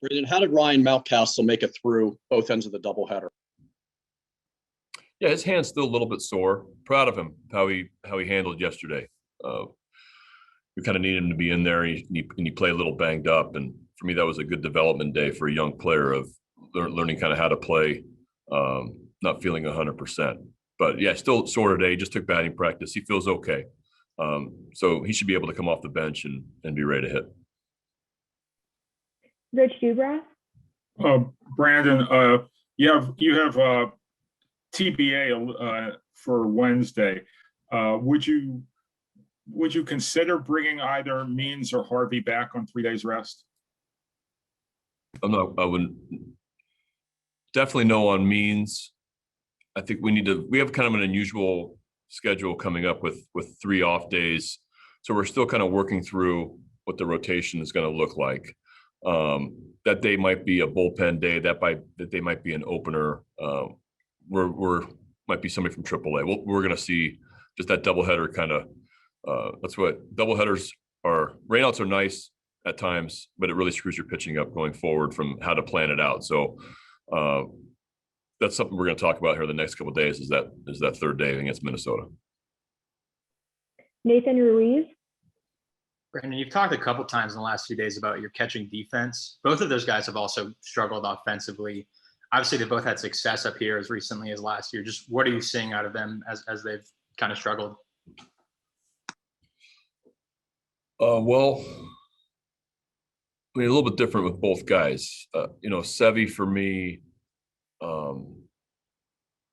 Brandon, how did Ryan Mountcastle make it through both ends of the doubleheader? Yeah, his hand's still a little bit sore. Proud of him how he handled yesterday. We kind of needed him to be in there, and he played a little banged up. And for me, that was a good development day for a young player of learning kind of how to play, not feeling 100%. But yeah, still sore today. He just took batting practice. He feels okay, so he should be able to come off the bench and be ready to hit. Rich Dubrass? Brandon, you have TBA for Wednesday. Would you consider bringing either Means or Harvey back on 3 days rest? I wouldn't. Definitely no on Means. I think we have kind of an unusual schedule coming up with 3 off days. So we're still kind of working through what the rotation is going to look like. That day might be a bullpen day. That day might be an opener. Might be somebody from AAA. We're going to see just that doubleheader kind of. That's what doubleheaders are. Rainouts are nice at times, but it really screws your pitching up going forward from how to plan it out. So that's something we're going to talk about here the next couple of days. Is that third day against Minnesota? Nathan Ruiz? Brandon, you've talked a couple times in the last few days about your catching defense. Both of those guys have also struggled offensively. Obviously, they both had success up here as recently as last year. Just what are you seeing out of them as they've kind of struggled? Well, I mean, a little bit different with both guys. Sevy for me,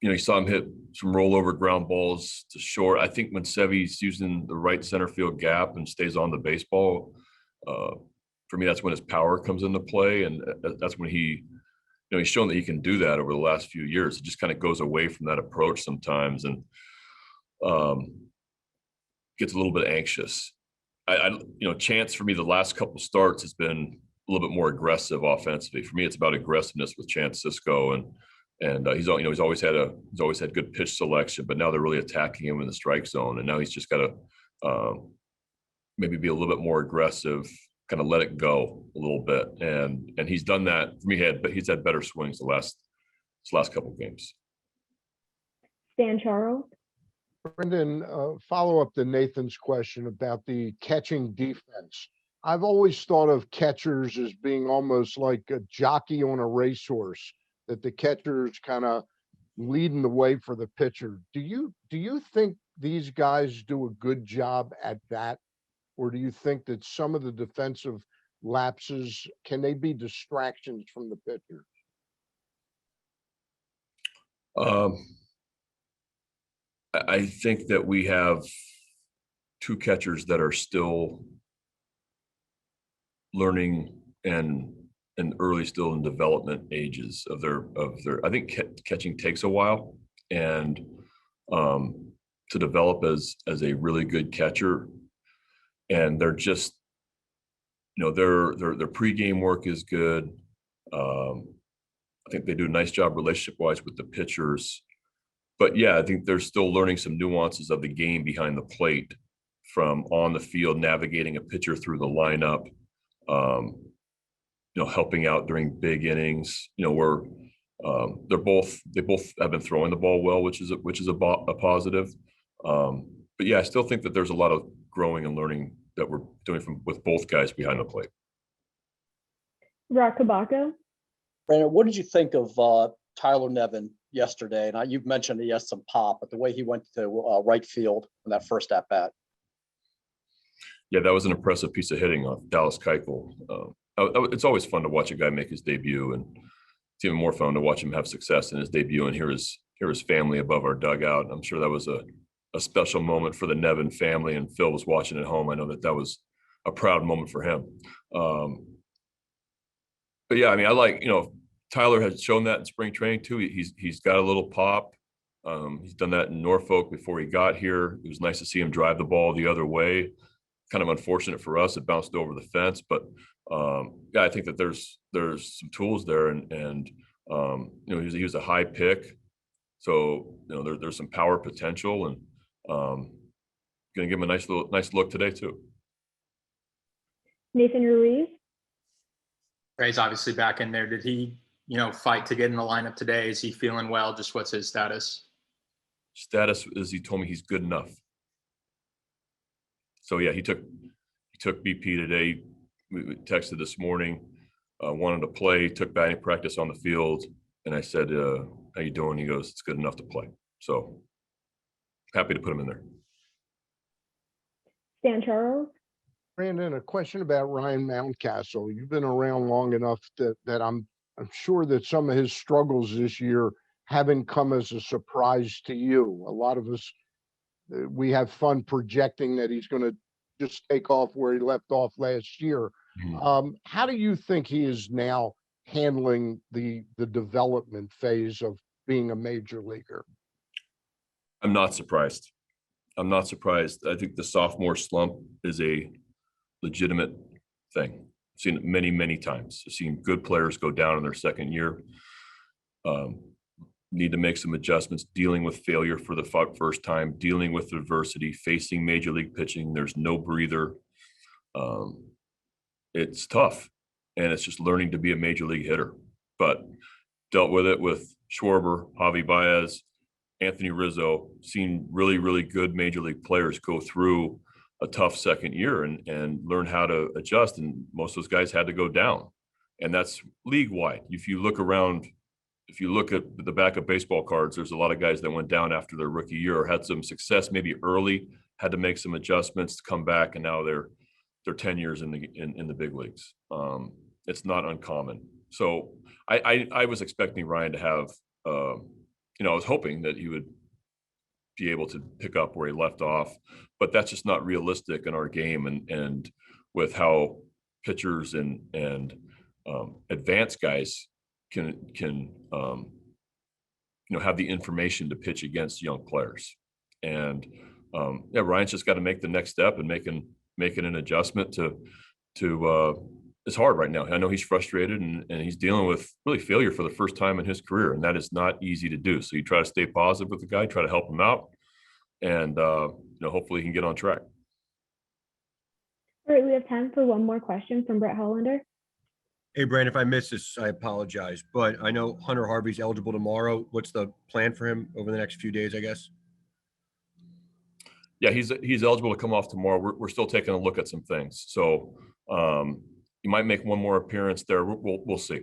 you saw him hit some rollover ground balls to short. I think when Sevy's using the right center field gap and stays on the baseball, for me, that's when his power comes into play. And that's when he's shown that he can do that over the last few years. It just kind of goes away from that approach sometimes and gets a little bit anxious. Chance for me, the last couple starts has been a little bit more aggressive offensively. For me, it's about aggressiveness with Chance Sisco, and he's always had good pitch selection, but now they're really attacking him in the strike zone, and now he's just got to maybe be a little bit more aggressive, kind of let it go a little bit, and he's done that for me. But he's had better swings the last couple of games. Stan Charles? Brendan, follow up to Nathan's question about the catching defense. I've always thought of catchers as being almost like a jockey on a racehorse, that the catcher's kind of leading the way for the pitcher. Do you think these guys do a good job at that? Or do you think that some of the defensive lapses, can they be distractions from the pitcher? I think that we have 2 catchers that are still learning and early still in development ages of their. I think catching takes a while, and to develop as a really good catcher, and they're just, their pregame work is good. I think they do a nice job relationship wise with the pitchers. But yeah, I think they're still learning some nuances of the game behind the plate, from on the field, navigating a pitcher through the lineup, helping out during big innings. Where they both have been throwing the ball well, which is a positive. But yeah, I still think that there's a lot of growing and learning that we're doing with both guys behind the plate. Rock Kabako? Brandon, what did you think of Tyler Nevin yesterday? And you've mentioned he has some pop, but the way he went to right field in that first at bat. Yeah, that was an impressive piece of hitting off Dallas Keuchel. It's always fun to watch a guy make his debut, and it's even more fun to watch him have success in his debut and hear his family above our dugout. I'm sure that was a special moment for the Nevin family, and Phil was watching at home. I know that was a proud moment for him. But yeah, I mean, I like, Tyler has shown that in spring training too. He's got a little pop. He's done that in Norfolk before he got here. It was nice to see him drive the ball the other way. Kind of unfortunate for us, it bounced over the fence, but yeah, I think that there's some tools there, and he was a high pick, so there's some power potential, and going to give him a nice look today too. Nathan Ruiz? Trey's obviously back in there. Did he, fight to get in the lineup today? Is he feeling well? Just what's his status? Status is he told me he's good enough. So yeah, he took BP today. We texted this morning, wanted to play, took batting practice on the field. And I said, how you doing? He goes, it's good enough to play. So happy to put him in there. Stan Charles, Brandon, a question about Ryan Mountcastle. You've been around long enough that I'm sure that some of his struggles this year haven't come as a surprise to you. A lot of us, we have fun projecting that he's going to just take off where he left off last year. How do you think he is now handling the development phase of being a major leaguer? I'm not surprised. I'm not surprised. I think the sophomore slump is a legitimate thing. I've seen it many, many times. I've seen good players go down in their second year. Need to make some adjustments, dealing with failure for the first time, dealing with adversity, facing major league pitching. There's no breather. It's tough, and it's just learning to be a major league hitter. But dealt with it with Schwarber, Javi Baez, Anthony Rizzo, seen really, really good major league players go through a tough second year and learn how to adjust. And most of those guys had to go down. And that's league wide. If you look around, if you look at the back of baseball cards, there's a lot of guys that went down after their rookie year or had some success maybe early, had to make some adjustments to come back, and now they're 10 years in the big leagues. It's not uncommon. So I was expecting Ryan to have, I was hoping that he would be able to pick up where he left off, but that's just not realistic in our game. And with how pitchers and advanced guys can have the information to pitch against young players. And Ryan's just got to make the next step and making an adjustment to it's hard right now. I know he's frustrated and he's dealing with really failure for the first time in his career, and that is not easy to do. So you try to stay positive with the guy, try to help him out, and hopefully he can get on track. all right, we have time for one more question from Brett Hollander. Hey, Brandon, if I missed this, I apologize, but I know Hunter Harvey's eligible tomorrow. What's the plan for him over the next few days, I guess? Yeah, he's eligible to come off tomorrow. We're still taking a look at some things. So he might make one more appearance there. We'll see.